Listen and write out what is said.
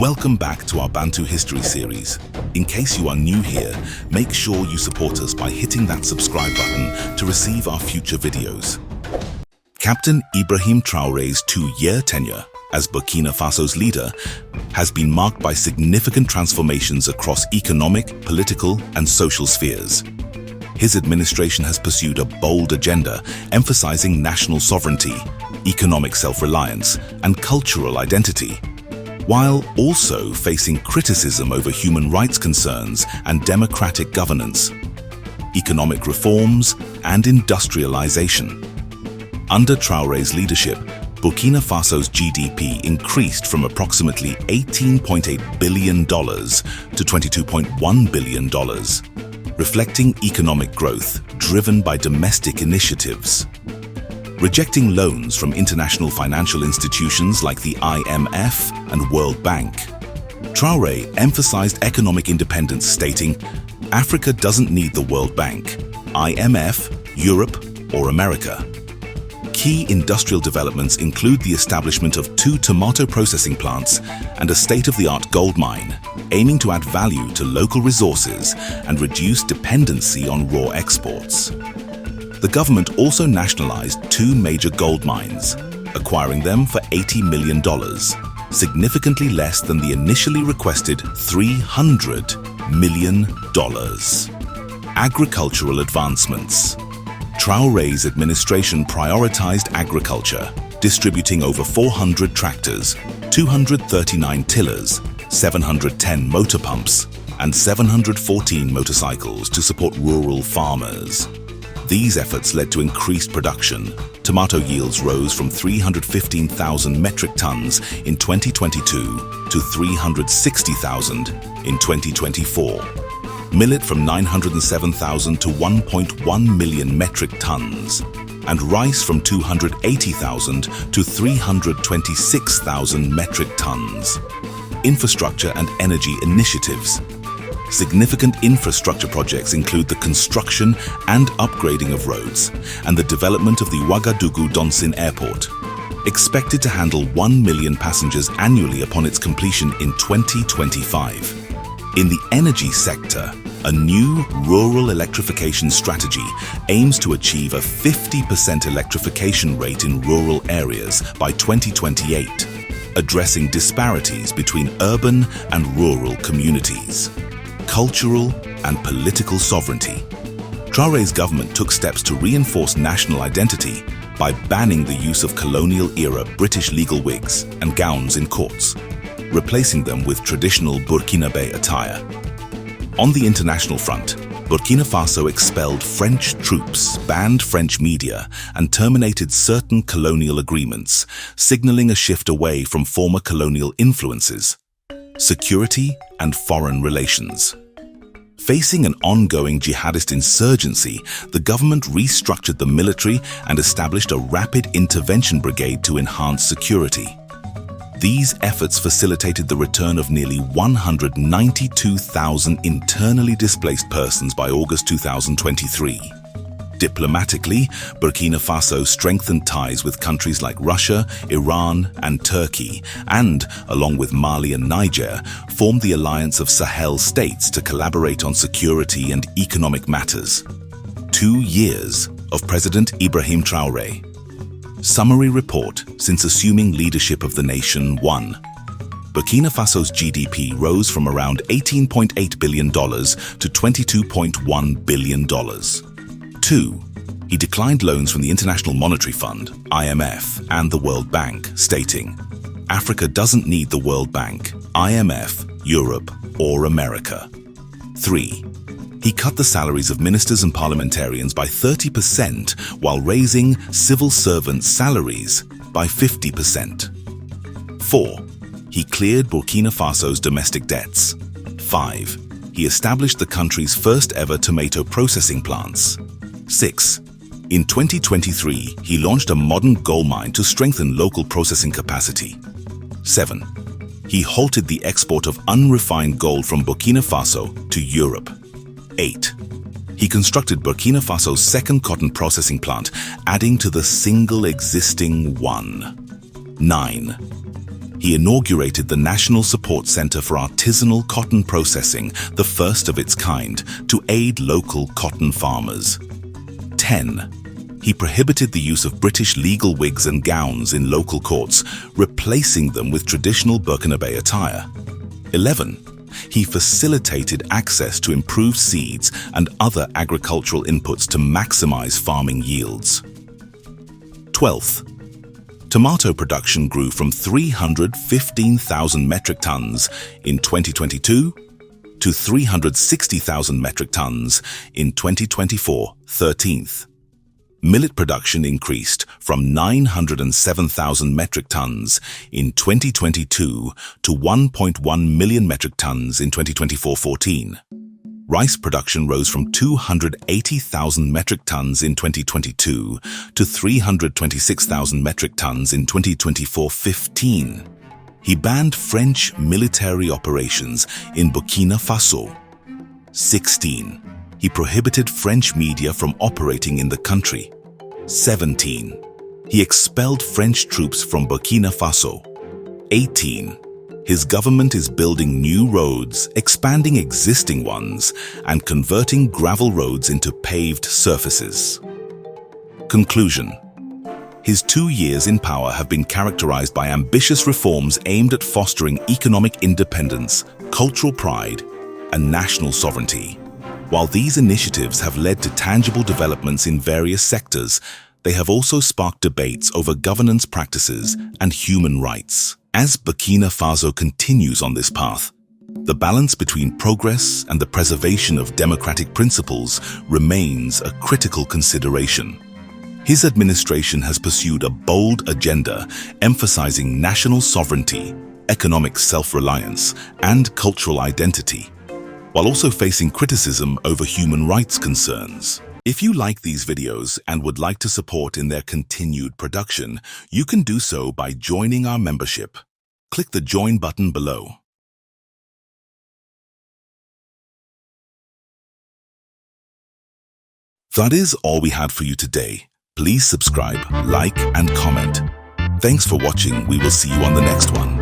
Welcome back to our Bantu history series. In case you are new here, make sure you support us by hitting that subscribe button to receive our future videos. Captain Ibrahim Traoré's 2-year tenure as Burkina Faso's leader has been marked by significant transformations across economic, political, and social spheres. His administration has pursued a bold agenda emphasizing national sovereignty, economic self-reliance, and cultural identity, while also facing criticism over human rights concerns and democratic governance, economic reforms, and industrialization. Under Traoré's leadership, Burkina Faso's GDP increased from approximately $18.8 billion to $22.1 billion, reflecting economic growth driven by domestic initiatives. Rejecting loans from international financial institutions like the IMF and World Bank, Traoré emphasized economic independence, stating, "Africa doesn't need the World Bank, IMF, Europe, or America." Key industrial developments include the establishment of 2 tomato processing plants and a state-of-the-art gold mine, aiming to add value to local resources and reduce dependency on raw exports. The government also nationalized 2 major gold mines, acquiring them for $80 million, significantly less than the initially requested $300 million. Agricultural advancements. Traoré's administration prioritized agriculture, distributing over 400 tractors, 239 tillers, 710 motor pumps, and 714 motorcycles to support rural farmers. These efforts led to increased production. Tomato yields rose from 315,000 metric tons in 2022 to 360,000 in 2024. Millet from 907,000 to 1.1 million metric tons, and rice from 280,000 to 326,000 metric tons. Infrastructure and energy initiatives. Significant infrastructure projects include the construction and upgrading of roads and the development of the Ouagadougou-Donsin Airport, expected to handle 1 million passengers annually upon its completion in 2025. In the energy sector, a new rural electrification strategy aims to achieve a 50% electrification rate in rural areas by 2028, addressing disparities between urban and rural communities. Cultural and political sovereignty. Traoré's government took steps to reinforce national identity by banning the use of colonial-era British legal wigs and gowns in courts, replacing them with traditional Burkinabe attire. On the international front, Burkina Faso expelled French troops, banned French media, and terminated certain colonial agreements, signaling a shift away from former colonial influences. Security and foreign relations. Facing an ongoing jihadist insurgency, the government restructured the military and established a rapid intervention brigade to enhance security. These efforts facilitated the return of nearly 192,000 internally displaced persons by August 2023. Diplomatically, Burkina Faso strengthened ties with countries like Russia, Iran, and Turkey, and, along with Mali and Niger, formed the Alliance of Sahel States to collaborate on security and economic matters. 2 years of President Ibrahim Traoré. Summary report since assuming leadership of the nation. 1. Burkina Faso's GDP rose from around $18.8 billion to $22.1 billion. 2. He declined loans from the International Monetary Fund, IMF, and the World Bank, stating, "Africa doesn't need the World Bank, IMF, Europe, or America." 3. He cut the salaries of ministers and parliamentarians by 30% while raising civil servants' salaries by 50%. 4. He cleared Burkina Faso's domestic debts. 5. He established the country's first ever tomato processing plants. 6. In 2023, he launched a modern gold mine to strengthen local processing capacity. 7. He halted the export of unrefined gold from Burkina Faso to Europe. 8. He constructed Burkina Faso's second cotton processing plant, adding to the single existing one. 9. He inaugurated the National Support Center for Artisanal Cotton Processing, the first of its kind, to aid local cotton farmers. 10. He prohibited the use of British legal wigs and gowns in local courts, replacing them with traditional Burkinabe attire. 11. He facilitated access to improved seeds and other agricultural inputs to maximize farming yields. 12th. Tomato production grew from 315,000 metric tons in 2022 to 360,000 metric tons in 2024. 13th. Millet production increased from 907,000 metric tons in 2022 to 1.1 million metric tons in 2024. 14. Rice production rose from 280,000 metric tons in 2022 to 326,000 metric tons in 2024. 15. He banned French military operations in Burkina Faso. 16. He prohibited French media from operating in the country. 17. He expelled French troops from Burkina Faso. 18. His government is building new roads, expanding existing ones, and converting gravel roads into paved surfaces. Conclusion. His 2 years in power have been characterized by ambitious reforms aimed at fostering economic independence, cultural pride, and national sovereignty. While these initiatives have led to tangible developments in various sectors, they have also sparked debates over governance practices and human rights. As Burkina Faso continues on this path, the balance between progress and the preservation of democratic principles remains a critical consideration. His administration has pursued a bold agenda emphasizing national sovereignty, economic self-reliance, and cultural identity, while also facing criticism over human rights concerns. If you like these videos and would like to support in their continued production, you can do so by joining our membership. Click the Join button below. That is all we had for you today. Please subscribe, like, and comment. Thanks for watching. We will see you on the next one.